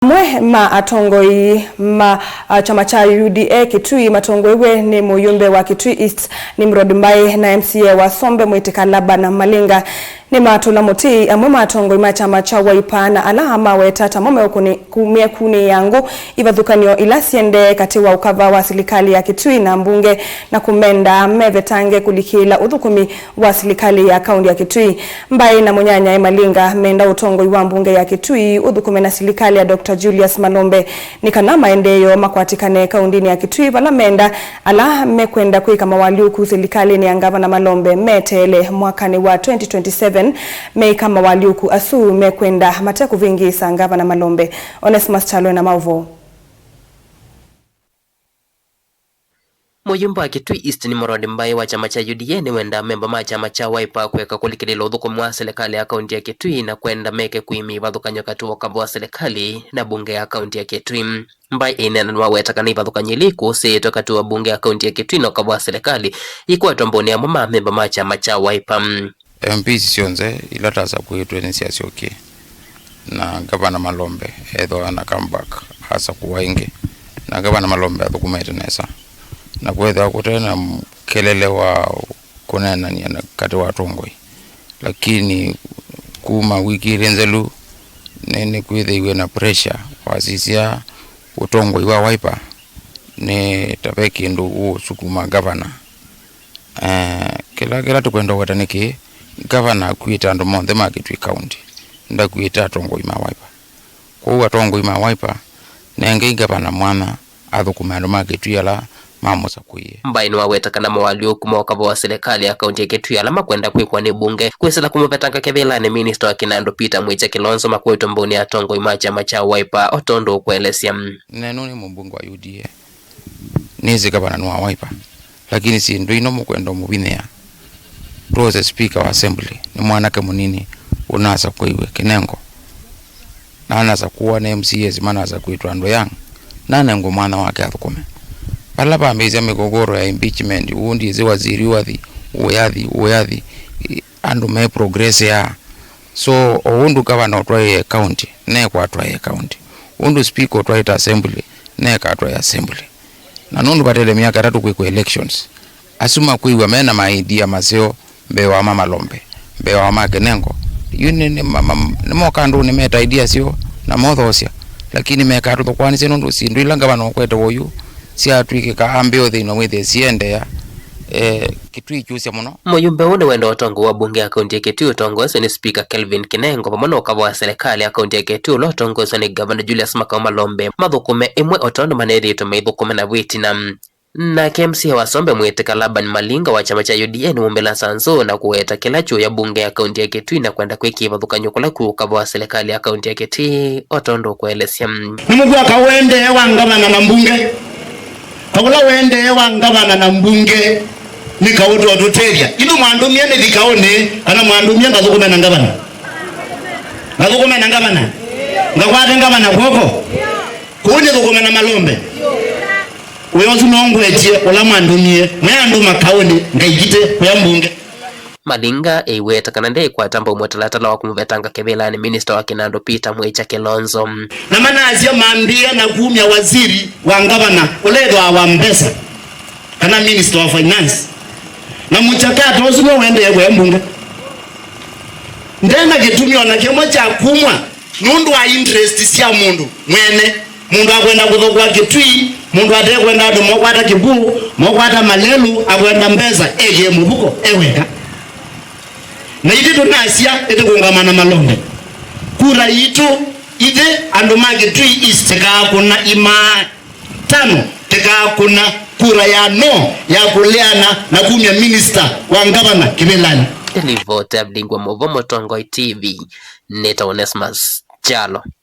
Mwe ma atongoi ma chama cha UDA Kitui matongoiwe ni muyumbe wa Kitui East ni Mrod Mbai na MCA wa Sombe Mwitika na Malinga ni matula moti amwe matongoi ma chama cha Wiper na alahama wetata mome kumie kuni yangu ivadhukanio ilasiende katiwa ukava wa serikali ya Kitui na mbunge na kumenda mevetange kulikila udhukumi wa serikali ya kaunti ya Kitui. Mbai na Munyanya Malinga menda utongoi wa mbunge ya Kitui udhukume na serikali ya Dr. Julius Malombe nikana maendeyo makwatikane kaundini ya Kitui vala menda ala mekwenda kuika mawaliuku serikali ni angava na Malombe metele mwakani wa 2027 meika mawaliuku asu mekwenda mateku vingi sangava na Malombe. Onesmus Chalo na Mauvo. Muyumba Kitui East ni Mrod Mbai wa chama cha UDA ni wenda memba ma chama cha Wiper kweka kulikililo udhukumu wa serikali ya kaunti ya Kitui na kwenda meke kuimi vadhukanyo katuwa kabwa serikali na bunge ya kaunti ya Kitui. Mbai inena nwa wetakani vadhukanyiliku seto katuwa bunge ya kaunti ya Kitui na kabwa serikali ikuwa tomboni ya mama memba ma chama cha Wiper. MP sionze ilataza kuhitwe ni siasi okie na gavana Malombe edho ana comeback hasa kuwaingi na gavana Malombe adhukumete nesa na kwetha kutena kelele wa kunena ni kati wa tongoi lakini kuma wiki renzelu nene kwetha iwe na pressure wasisia utongoi wa Wiper ne tabeki ndo sukuma gavana kila tukwenda wataniki gavana kuita ndo monde ma Kitui county nda kuita tongoi ma Wiper kwa tongoi ma Wiper nenge gavana mwana athukuma ndo ma Kitui ala mamosa kuye. Mbai ni wawetakana mawalio kumawakaba wa serikali ya kaunti ya Kitui alama kwenda kuikwa ni bunge kwesela kumupetanga kevela ni minister wa Kinando Peter Mwicha Kilonzo makweto mboni ya tongoi ma chama cha Wiper otondo kuelesya neno ni mbunge wa UDA nizi gavana ni wa Wiper lakini si ndo ino mkwenda mubinea Rose speaker wa assembly ni mwanake munini unasa kuiwe kinengo na anasa kuwa na MCS mana za kuitwa ndo yang nane ngo mwana wake athukume palapa amezia migogoro ya impeachment undi zi waziri uyadhi andu me progress ya so undu gavana otwaye county ne kwa atwaye county undu speaker otwaye assembly ne ka atwaye assembly na nundu batele miaka 3 ku elections asuma kuiwa mena maidia maseo bewa mama Malombe bewa mama Kenengo yune ni moka ndu ni meta idea sio na modhosia lakini meka to kwani sino ndu si ndu ilanga bana okwete woyu si atwike ka ambeo thino mwithe siende ya Kitui chusia muno. Muyumbe une wenda otongo wa bunge ya kaunti ya Kitui otongoza ni speaker Kelvin Kinengo pamoja ukava wa serikali ya kaunti ya Kitui otongoza ni governor Julius Malombe madhukume imwe otondo maneri to medhukume na Vietnam na KMC wa Sombe Mwitika ni Malinga wa chama cha UDA ni umbela sanzo na kuweta kilacho ya bunge ya kaunti ya Kitui na kwenda kuikiva dhukanyo kula kukava wa serikali ya kaunti ya Kitui otondo kuelesya nimugwa kawende wa ngavana na mbunge kawula wende wa ngavana na mbunge nikawutu watuteria ino mwandumia ne dikaone ana mwandumia ngazukuma na ngavana ngakwate ngavana koko kuunye dhukuma na Malombe wewe unongwetie ola mwandumie mwanduma kaone ngaigite kwa mbunge Malinga eiweta kanande kwa tambo mwatalata wa kumvetanga kevela ni minister wa Kinando Peter Mwicha Kilonzo na manazia maambia na kumya waziri wa ngavana uledwa wa Mbesa kana minister wa finance na mchakato uzimo wende kwa mbunge ndena gitumio na kemo cha kumwa nundu wa interest sia mundu mwene mundu akwenda kuthokwa Kitui mundu atekwenda ndo mokwata Kibu mokwata Malelu akwenda Mbesa ege mubuko eweka na ite tunasia ite kungamana Malombe kura itu ite ando ma Kitui East teka kuna ima 5 teka kuna kura ya no ya kuleana na kumya minister wa ngavana Kibelani Livote abdingwa Movomo Tongoi TV Neta Onesmus Chalo.